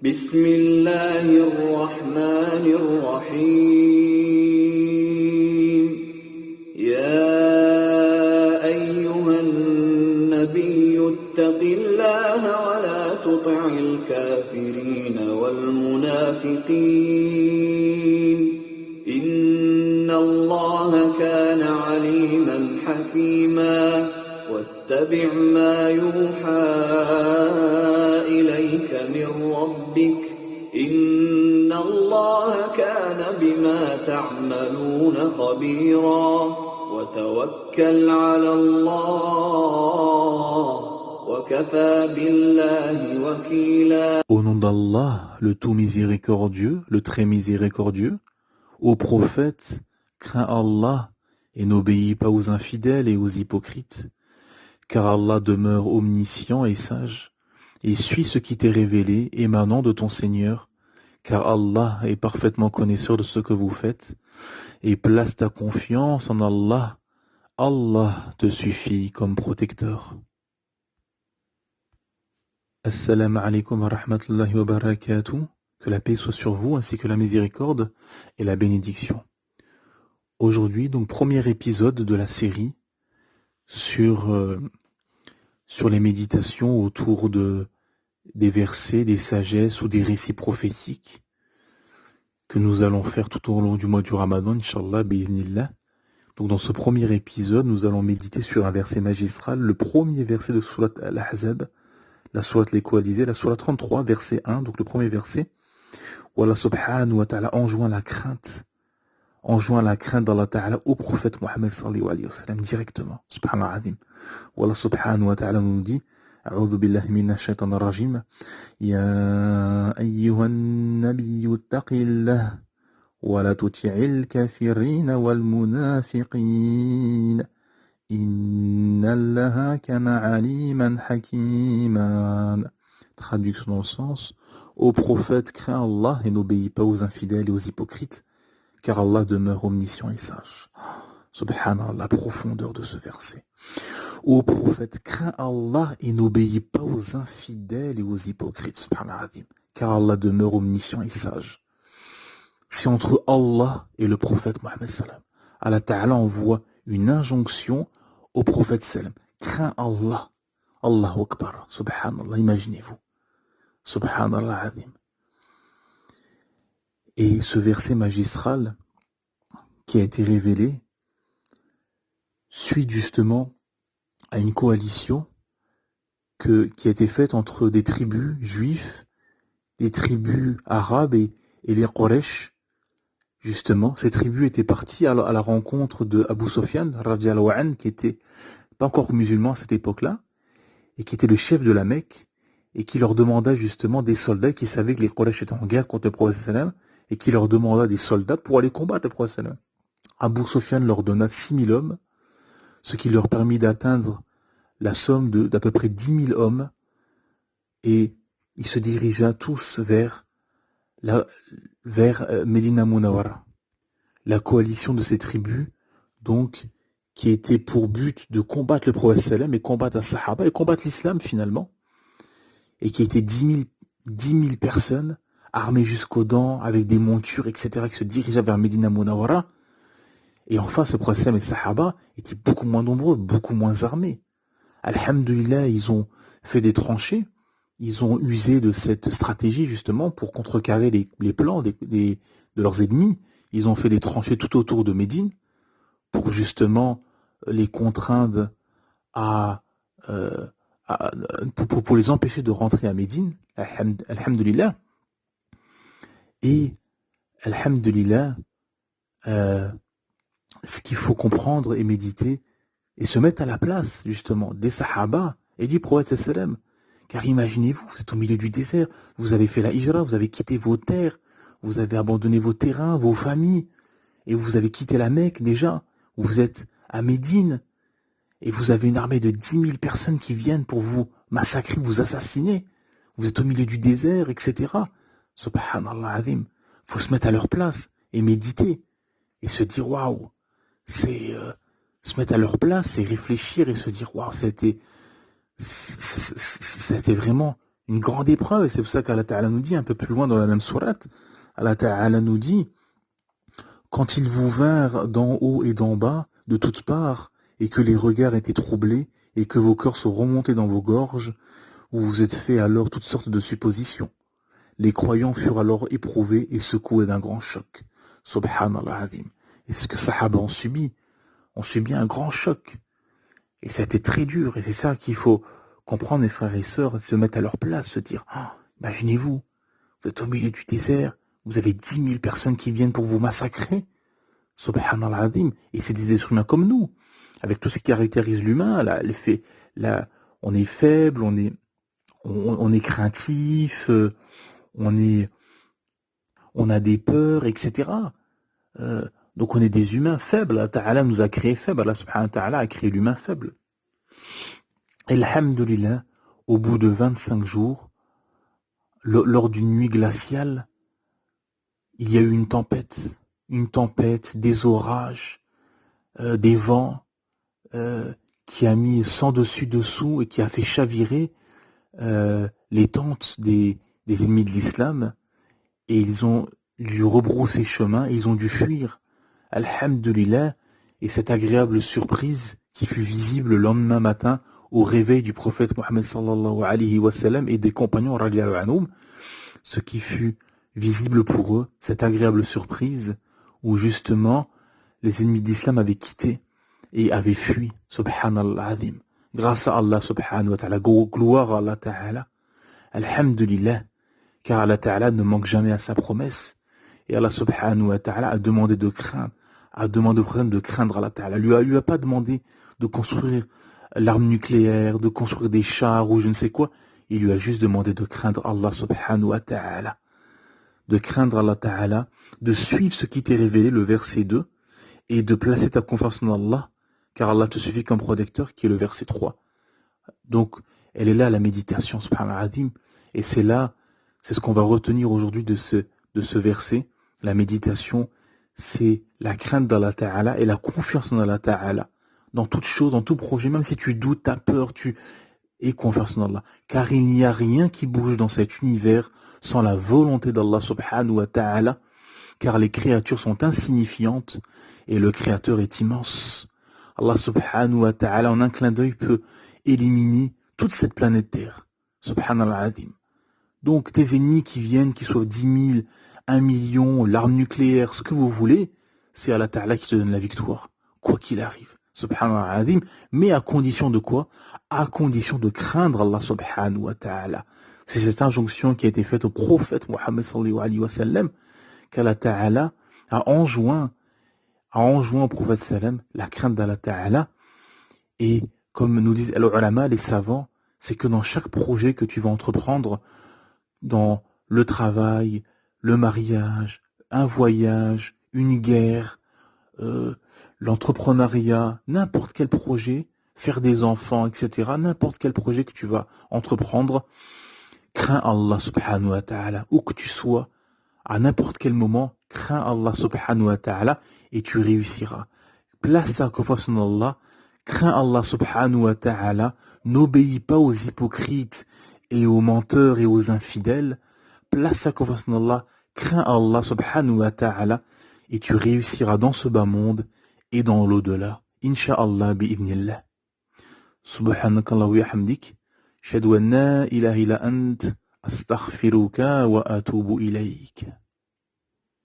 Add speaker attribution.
Speaker 1: بسم الله الرحمن الرحيم يا أيها النبي اتق الله ولا تطع الكافرين والمنافقين إن الله كان عليما حكيما واتبع ما يوحى إليك من ربك إن الله كان بما تعملون خبيرا وتوكل على الله وكفى بالله وكيلا.
Speaker 2: Au nom d'Allah, le tout miséricordieux, le très miséricordieux, ô prophète, crains Allah et n'obéis pas aux infidèles et aux hypocrites, car Allah demeure omniscient et sage, et suis ce qui t'est révélé émanant de ton Seigneur, car Allah est parfaitement connaisseur de ce que vous faites, et place ta confiance en Allah, Allah te suffit comme protecteur. Assalamu alaikum wa rahmatullahi wa barakatuh, que la paix soit sur vous ainsi que la miséricorde et la bénédiction. Aujourd'hui, donc, premier épisode de la série sur les méditations autour des versets, des sagesses ou des récits prophétiques que nous allons faire tout au long du mois du Ramadan, Inch'Allah, bi'idhnillah. Donc dans ce premier épisode, nous allons méditer sur un verset magistral, le premier verset de Surat Al-Ahzab, la Surat les Coalisés, la Surat 33, verset 1, donc le premier verset, où Allah subhanahu wa ta'ala enjoint la crainte d'Allah ta'ala au prophète Mohammed sallallahu alayhi wa sallam directement, subhanahu wa ta'ala. Où Allah subhanahu wa ta'ala nous dit, أعوذ بالله من الشيطان الرجيم يا أيها النبي اتق الله ولا تطع الكافرين والمنافقين إن الله كان عليما حكيما. Traduction dans le sens, ô prophète, crains Allah et n'obéis pas aux infidèles et aux hypocrites, car Allah demeure omniscient et sage. Subhanallah, la profondeur de ce verset. Ô prophète, crains Allah et n'obéis pas aux infidèles et aux hypocrites, subhanallah, car Allah demeure omniscient et sage. C'est entre Allah et le prophète Mohammed sallam. Allah Ta'ala envoie une injonction au prophète sallam. Crains Allah. Allahu Akbar. Subhanallah, imaginez-vous. Subhanallah azim. Et ce verset magistral qui a été révélé suit justement à une coalition qui a été faite entre des tribus juifs, des tribus arabes et les Quraysh. Justement, ces tribus étaient parties à la rencontre de Abu Sufyan, radiyallahu anhu, qui était pas encore musulman à cette époque-là, et qui était le chef de la Mecque, et qui leur demanda justement des soldats qui savaient que les Quraysh étaient en guerre contre le prophète sallam, et qui leur demanda des soldats pour aller combattre le prophète sallam. Abu Sufyan leur donna 6000 hommes, ce qui leur permit d'atteindre la somme d'à peu près 10 000 hommes, et il se dirigea tous vers Medina Munawara. La coalition de ces tribus, donc, qui était pour but de combattre le prophète sallam et combattre un sahaba et combattre l'islam finalement, et qui était 10 000 personnes armées jusqu'aux dents, avec des montures, etc., qui se dirigeaient vers Medina Munawara. Et enfin, ce prophète sallam et les sahaba étaient beaucoup moins nombreux, beaucoup moins armés. Alhamdulillah, ils ont fait des tranchées, ils ont usé de cette stratégie justement pour contrecarrer les plans de leurs ennemis. Ils ont fait des tranchées tout autour de Médine pour justement les contraindre pour les empêcher de rentrer à Médine. Alhamdulillah. Et alhamdulillah, ce qu'il faut comprendre et méditer et se mettre à la place justement des sahaba et du prophète sallam. Car imaginez-vous, vous êtes au milieu du désert, vous avez fait la hijra, vous avez quitté vos terres, vous avez abandonné vos terrains, vos familles, et vous avez quitté la Mecque déjà, vous êtes à Médine, et vous avez une armée de 10 000 personnes qui viennent pour vous massacrer, vous assassiner. Vous êtes au milieu du désert, etc. Subhanallah azim. Faut se mettre à leur place et méditer et se dire waouh, c'est se mettre à leur place et réfléchir et se dire waouh, ça a été vraiment une grande épreuve, et c'est pour ça qu'Allah Ta'ala nous dit, un peu plus loin dans la même sourate, Allah Ta'ala nous dit, quand ils vous vinrent d'en haut et d'en bas, de toutes parts, et que les regards étaient troublés, et que vos cœurs sont remontés dans vos gorges, vous vous êtes fait alors toutes sortes de suppositions. Les croyants furent alors éprouvés et secoués d'un grand choc. Subhanallah azim. Et c'est ce que Sahaba ont subi. On subit un grand choc. Et ça a été très dur. Et c'est ça qu'il faut comprendre, les frères et sœurs, se mettre à leur place, se dire, imaginez-vous, vous êtes au milieu du désert, vous avez 10 000 personnes qui viennent pour vous massacrer. Subhanallah azim. Et c'est des êtres humains comme nous. Avec tout ce qui caractérise l'humain, on est faible, on est craintif, on a des peurs, etc. Donc on est des humains faibles. Allah Ta'ala nous a créés faibles. Allah subhanahu wa ta'ala a créé l'humain faible. Et alhamdulillah, au bout de 25 jours, lors d'une nuit glaciale, il y a eu une tempête, des orages, des vents, qui a mis sans dessus dessous et qui a fait chavirer les tentes des ennemis de l'islam, et ils ont dû rebrousser chemin et ils ont dû fuir. Alhamdulillah, et cette agréable surprise qui fut visible le lendemain matin au réveil du prophète Mohammed sallallahu alayhi wa sallam et des compagnons radiallahu anhum, ce qui fut visible pour eux, cette agréable surprise où justement les ennemis de l'islam avaient quitté et avaient fui, subhanallah azim. Grâce à Allah subhanahu wa ta'ala, gloire à Allah ta'ala, alhamdulillah, car Allah ta'ala ne manque jamais à sa promesse. Et Allah subhanahu wa ta'ala a demandé de craindre, Allah ta'ala. Lui a pas demandé de construire l'arme nucléaire, de construire des chars ou je ne sais quoi. Il lui a juste demandé de craindre Allah subhanahu wa ta'ala. De craindre Allah ta'ala, de suivre ce qui t'est révélé, le verset 2, et de placer ta confiance en Allah, car Allah te suffit comme protecteur, qui est le verset 3. Donc, elle est là la méditation, subhanallah azim, et c'est ce qu'on va retenir aujourd'hui de ce verset. La méditation, c'est la crainte d'Allah Ta'ala et la confiance en Allah Ta'ala. Dans toute chose, dans tout projet, même si tu doutes, tu as peur, aie confiance en Allah. Car il n'y a rien qui bouge dans cet univers sans la volonté d'Allah subhanahu wa ta'ala, car les créatures sont insignifiantes et le Créateur est immense. Allah subhanahu wa ta'ala, en un clin d'œil, peut éliminer toute cette planète Terre. Subhanallah azim. Donc tes ennemis qui viennent, qu'ils soient 10 000, 1 million, l'arme nucléaire, ce que vous voulez, c'est Allah Ta'ala qui te donne la victoire, quoi qu'il arrive. Subhanallah azim, mais à condition de quoi? À condition de craindre Allah subhanahu wa ta'ala. C'est cette injonction qui a été faite au prophète Mohammed sallallahu alayhi wa sallam, qu'Allah Ta'ala a enjoint au prophète sallam la crainte d'Allah Ta'ala. Et comme nous disent les ulama, les savants, c'est que dans chaque projet que tu vas entreprendre, dans le travail, le mariage, un voyage, une guerre, l'entrepreneuriat, n'importe quel projet, faire des enfants, etc., n'importe quel projet que tu vas entreprendre, crains Allah subhanahu wa ta'ala, où que tu sois, à n'importe quel moment, crains Allah subhanahu wa ta'ala et tu réussiras. Place ta confiance en Allah, crains Allah subhanahu wa ta'ala, n'obéis pas aux hypocrites et aux menteurs et aux infidèles, place ta confiance en Allah, crains Allah subhanahu wa ta'ala et tu réussiras dans ce bas monde et dans l'au-delà. Inch'Allah bi'idhnillah. Subhanakallah wa hamdik. Shadu an la ilaha illa ant. Astaghfiruka wa atubu ilayk.